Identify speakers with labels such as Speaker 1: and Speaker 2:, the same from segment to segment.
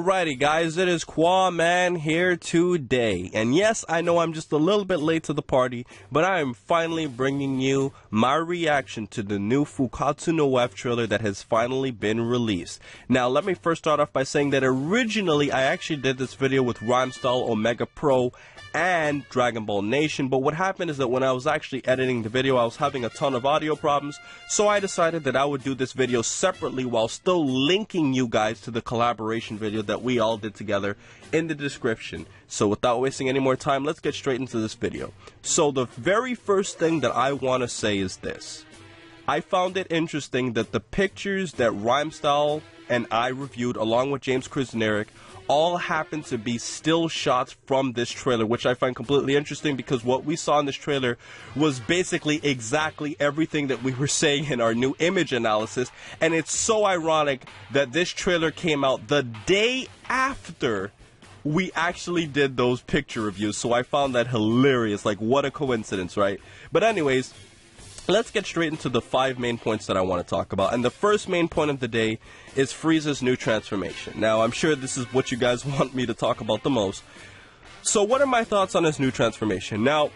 Speaker 1: Alrighty guys, it is Qaaman here today, and yes, I know I'm just a little bit late to the party, but I am finally bringing you my reaction to the new Fukkatsu no F trailer that has finally been released. Now let me first start off by saying that originally I actually did this video with Rhymestyle, Omega Pro, and Dragon Ball Nation, but what happened is that when I was actually editing the video I was having a ton of audio problems, so I decided that I would do this video separately while still linking you guys to the collaboration video that we all did together in the description. So without wasting any more time, let's get straight into this video. So the very first thing that I want to say is this. I found it interesting that the pictures that Rhymestyle and I reviewed along with James Krasneric all happen to be still shots from this trailer, which I find completely interesting because what we saw in this trailer was basically exactly everything that we were saying in our new image analysis, and it's so ironic that this trailer came out the day after we actually did those picture reviews, so I found that hilarious. Like, what a coincidence, right? But anyways, let's get straight into the 5 main points that I want to talk about. And the first main point of the day is Frieza's new transformation. Now, I'm sure this is what you guys want me to talk about the most. So what are my thoughts on his new transformation? Now,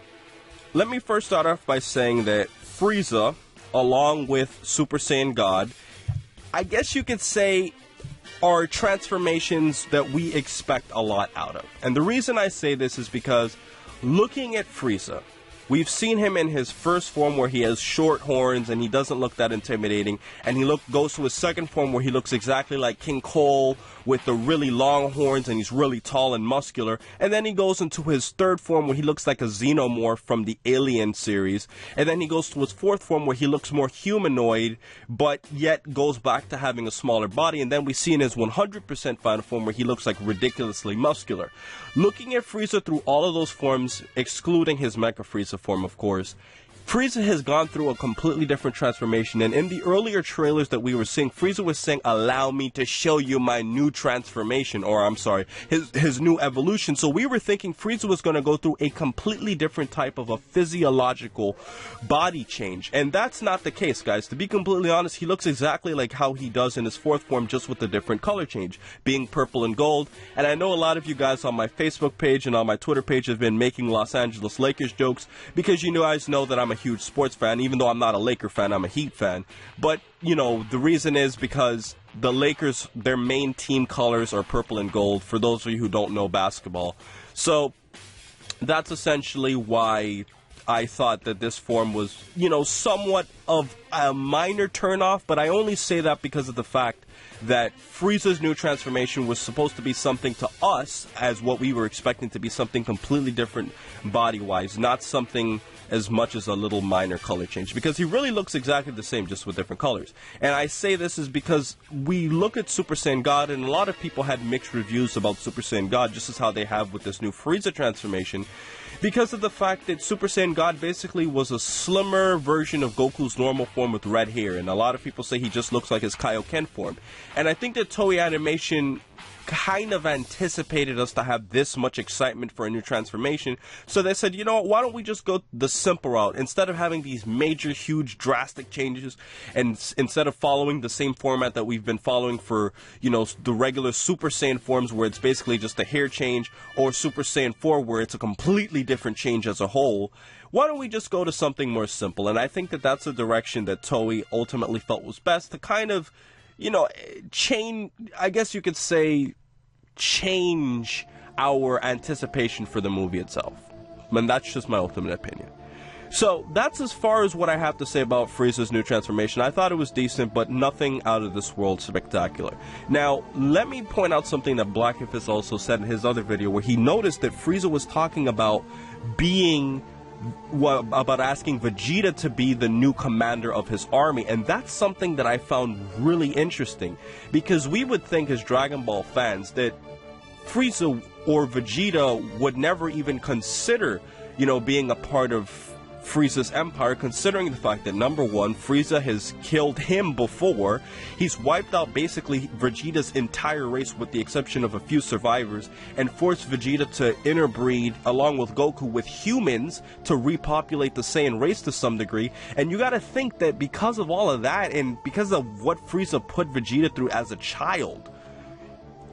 Speaker 1: let me first start off by saying that Frieza, along with Super Saiyan God, I guess you could say are transformations that we expect a lot out of. And the reason I say this is because looking at Frieza, we've seen him in his first form where he has short horns and he doesn't look that intimidating, and he goes to his second form where he looks exactly like King Cole with the really long horns and he's really tall and muscular, and then he goes into his third form where he looks like a xenomorph from the Alien series, and then he goes to his fourth form where he looks more humanoid but yet goes back to having a smaller body, and then we see in his 100% final form where he looks like ridiculously muscular. Looking at Frieza through all of those forms, excluding his Mecha Frieza form, of course, Frieza has gone through a completely different transformation, and in the earlier trailers that we were seeing, Frieza was saying, "Allow me to show you my new transformation," or I'm sorry, his new evolution. So we were thinking Frieza was going to go through a completely different type of a physiological body change, and that's not the case, guys. To be completely honest, he looks exactly like how he does in his fourth form, just with a different color change, being purple and gold. And I know a lot of you guys on my Facebook page and on my Twitter page have been making Los Angeles Lakers jokes, because you guys know that I'm a huge sports fan. Even though I'm not a Laker fan, I'm a Heat fan. But, you know, the reason is because the Lakers, their main team colors are purple and gold, for those of you who don't know basketball. So that's essentially why I thought that this form was, you know, somewhat of a minor turnoff, but I only say that because of the fact that Frieza's new transformation was supposed to be something to us as what we were expecting to be something completely different body-wise, not something as much as a little minor color change, because he really looks exactly the same, just with different colors. And I say this is because we look at Super Saiyan God, and a lot of people had mixed reviews about Super Saiyan God, just as how they have with this new Frieza transformation, because of the fact that Super Saiyan God basically was a slimmer version of Goku's normal form with red hair, and a lot of people say he just looks like his Kaioken form. And I think that Toei Animation kind of anticipated us to have this much excitement for a new transformation, so they said, you know what, why don't we just go the simple route? Instead of having these major, huge, drastic changes, and instead of following the same format that we've been following for, you know, the regular Super Saiyan forms where it's basically just a hair change, or Super Saiyan 4 where it's a completely different change as a whole, why don't we just go to something more simple? And I think that that's a direction that Toei ultimately felt was best to kind of, you know, I guess you could say, change our anticipation for the movie itself. And that's just my ultimate opinion. So that's as far as what I have to say about Frieza's new transformation. I thought it was decent, but nothing out of this world spectacular. Now, let me point out something that Blackenfist also said in his other video, where he noticed that Frieza was talking about asking Vegeta to be the new commander of his army, and that's something that I found really interesting, because we would think as Dragon Ball fans that Frieza or Vegeta would never even consider, you know, being a part of Frieza's empire, considering the fact that, number one, Frieza has killed him before. He's wiped out basically Vegeta's entire race with the exception of a few survivors, and forced Vegeta to interbreed along with Goku with humans to repopulate the Saiyan race to some degree. And you gotta think that because of all of that, and because of what Frieza put Vegeta through as a child,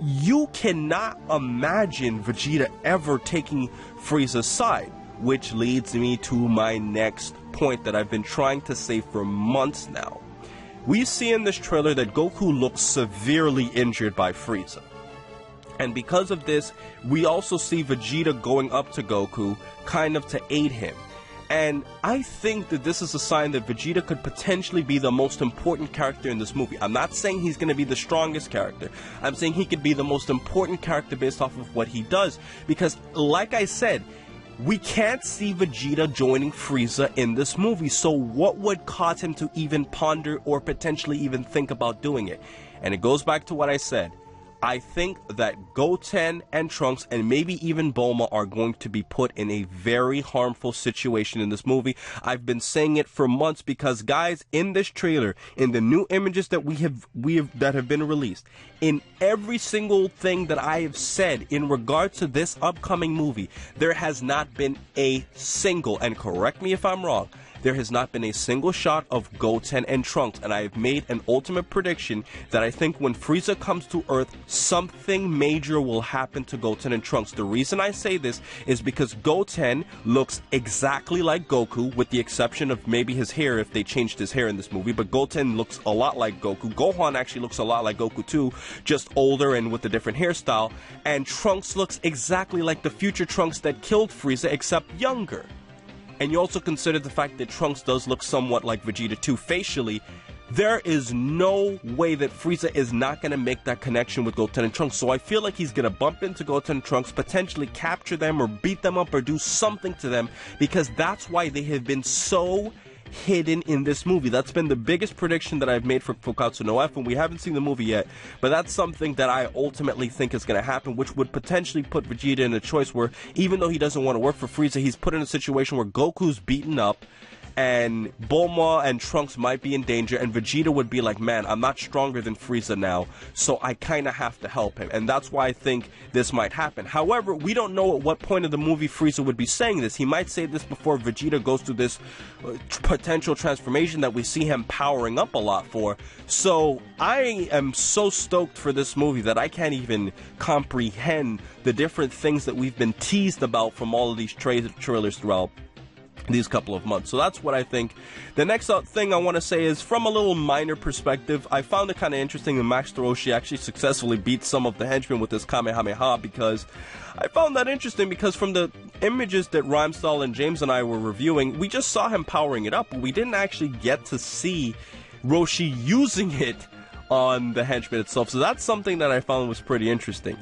Speaker 1: you cannot imagine Vegeta ever taking Frieza's side, which leads me to my next point that I've been trying to say for months now. We see in this trailer that Goku looks severely injured by Frieza. And because of this, we also see Vegeta going up to Goku, kind of to aid him. And I think that this is a sign that Vegeta could potentially be the most important character in this movie. I'm not saying he's going to be the strongest character. I'm saying he could be the most important character based off of what he does. Because, like I said, we can't see Vegeta joining Frieza in this movie. So what would cause him to even ponder or potentially even think about doing it? And it goes back to what I said. I think that Goten and Trunks and maybe even Bulma are going to be put in a very harmful situation in this movie. I've been saying it for months because, guys, in this trailer, in the new images that that have been released, in every single thing that I have said in regard to this upcoming movie, there has not been a single, and correct me if I'm wrong, there has not been a single shot of Goten and Trunks, and I have made an ultimate prediction that I think when Frieza comes to Earth, something major will happen to Goten and Trunks. The reason I say this is because Goten looks exactly like Goku, with the exception of maybe his hair if they changed his hair in this movie, but Goten looks a lot like Goku. Gohan actually looks a lot like Goku too, just older and with a different hairstyle, and Trunks looks exactly like the future Trunks that killed Frieza, except younger. And you also consider the fact that Trunks does look somewhat like Vegeta too facially. There is no way that Frieza is not going to make that connection with Goten and Trunks. So I feel like he's going to bump into Goten and Trunks, potentially capture them or beat them up or do something to them, because that's why they have been so hidden in this movie. That's been the biggest prediction that I've made for Fukkatsu no F, and we haven't seen the movie yet, but that's something that I ultimately think is going to happen, which would potentially put Vegeta in a choice where, even though he doesn't want to work for Frieza, he's put in a situation where Goku's beaten up, and Bulma and Trunks might be in danger, and Vegeta would be like, man, I'm not stronger than Frieza now, so I kind of have to help him, and that's why I think this might happen. However, we don't know at what point of the movie Frieza would be saying this. He might say this before Vegeta goes through this potential transformation that we see him powering up a lot for. So I am so stoked for this movie that I can't even comprehend the different things that we've been teased about from all of these trailers throughout these couple of months. So that's what I think. The next thing I want to say is, from a little minor perspective, I found it kind of interesting that Master Roshi actually successfully beat some of the henchmen with his Kamehameha, because I found that interesting because from the images that Rhymestyle and James and I were reviewing, we just saw him powering it up, but we didn't actually get to see Roshi using it on the henchman itself. So that's something that I found was pretty interesting.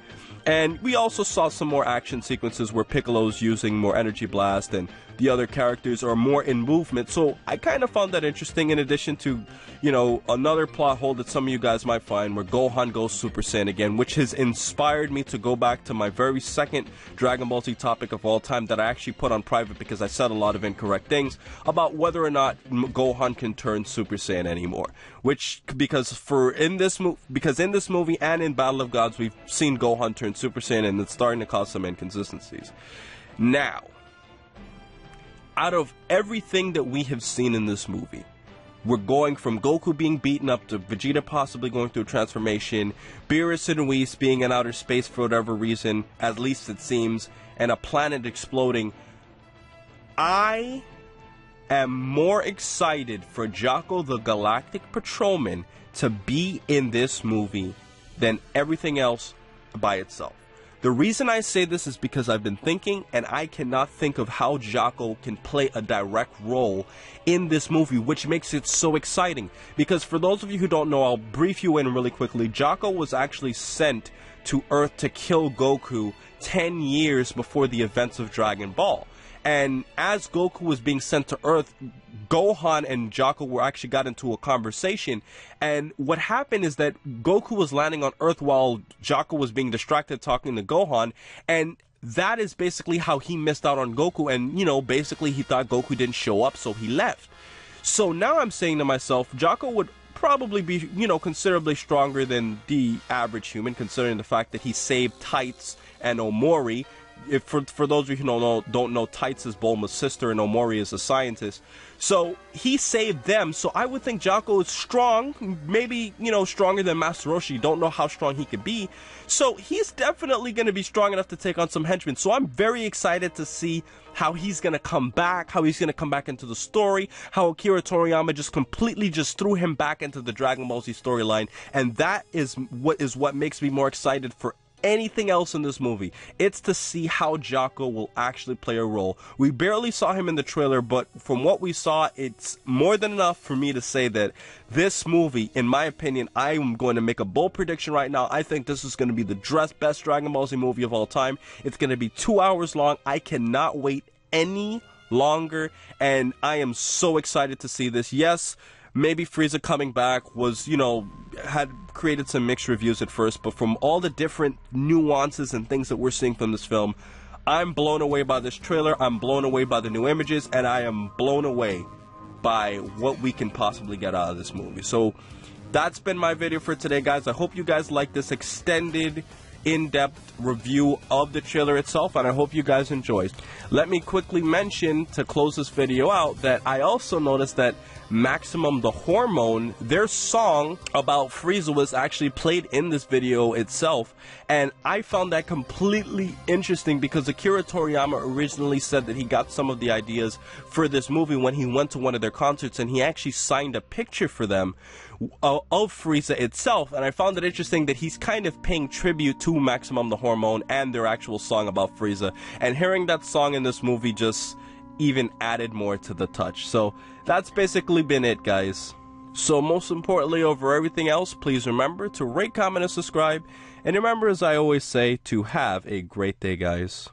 Speaker 1: And we also saw some more action sequences where Piccolo's using more energy blast and the other characters are more in movement. So I kind of found that interesting, in addition to, you know, another plot hole that some of you guys might find where Gohan goes Super Saiyan again, which has inspired me to go back to my very second Dragon Ball Z topic of all time that I actually put on private because I said a lot of incorrect things about whether or not Gohan can turn Super Saiyan anymore. Because in this movie and in Battle of Gods, we've seen Gohan turn Super Saiyan, and it's starting to cause some inconsistencies. Now, out of everything that we have seen in this movie, we're going from Goku being beaten up to Vegeta possibly going through a transformation, Beerus and Whis being in outer space for whatever reason, at least it seems, and a planet exploding. I am more excited for Jaco the Galactic Patrolman to be in this movie than everything else by itself. The reason I say this is because I've been thinking, and I cannot think of how Jaco can play a direct role in this movie, which makes it so exciting. Because for those of you who don't know, I'll brief you in really quickly. Jaco was actually sent to Earth to kill Goku 10 years before the events of Dragon Ball. And as Goku was being sent to Earth, Gohan and Jaco actually got into a conversation. And what happened is that Goku was landing on Earth while Jaco was being distracted talking to Gohan. And that is basically how he missed out on Goku. And, you know, basically he thought Goku didn't show up, so he left. So now I'm saying to myself, Jaco would probably be, you know, considerably stronger than the average human, considering the fact that he saved Tights and Omori. if for those of you who don't know, Tights is Bulma's sister and Omori is a scientist. So he saved them. So I would think Jaco is strong, maybe, you know, stronger than Master Roshi. Don't know how strong he could be. So he's definitely going to be strong enough to take on some henchmen. So I'm very excited to see how he's going to come back, how he's going to come back into the story, how Akira Toriyama just completely just threw him back into the Dragon Ball Z storyline. And that is what makes me more excited for anything else in this movie. It's to see how Jaco will actually play a role. We barely saw him in the trailer, but from what we saw, it's more than enough for me to say that this movie, in my opinion, I am going to make a bold prediction right now. I think this is going to be the best Dragon Ball Z movie of all time. It's going to be 2 hours long. I cannot wait any longer, and I am so excited to see this. Yes, maybe Frieza coming back was, you know, had created some mixed reviews at first, but from all the different nuances and things that we're seeing from this film, I'm blown away by this trailer, I'm blown away by the new images, and I am blown away by what we can possibly get out of this movie. So that's been my video for today, guys. I hope you guys like this extended, in-depth review of the trailer itself, and I hope you guys enjoyed. Let me quickly mention, to close this video out, that I also noticed that Maximum the Hormone, their song about Frieza was actually played in this video itself, and I found that completely interesting because Akira Toriyama originally said that he got some of the ideas for this movie when he went to one of their concerts, and he actually signed a picture for them of Frieza itself, and I found it interesting that he's kind of paying tribute to Maximum the Hormone and their actual song about Frieza, and hearing that song in this movie just even added more to the touch. So that's basically been it, guys. So most importantly, over everything else, please remember to rate, comment, and subscribe, and remember, as I always say, to have a great day, guys.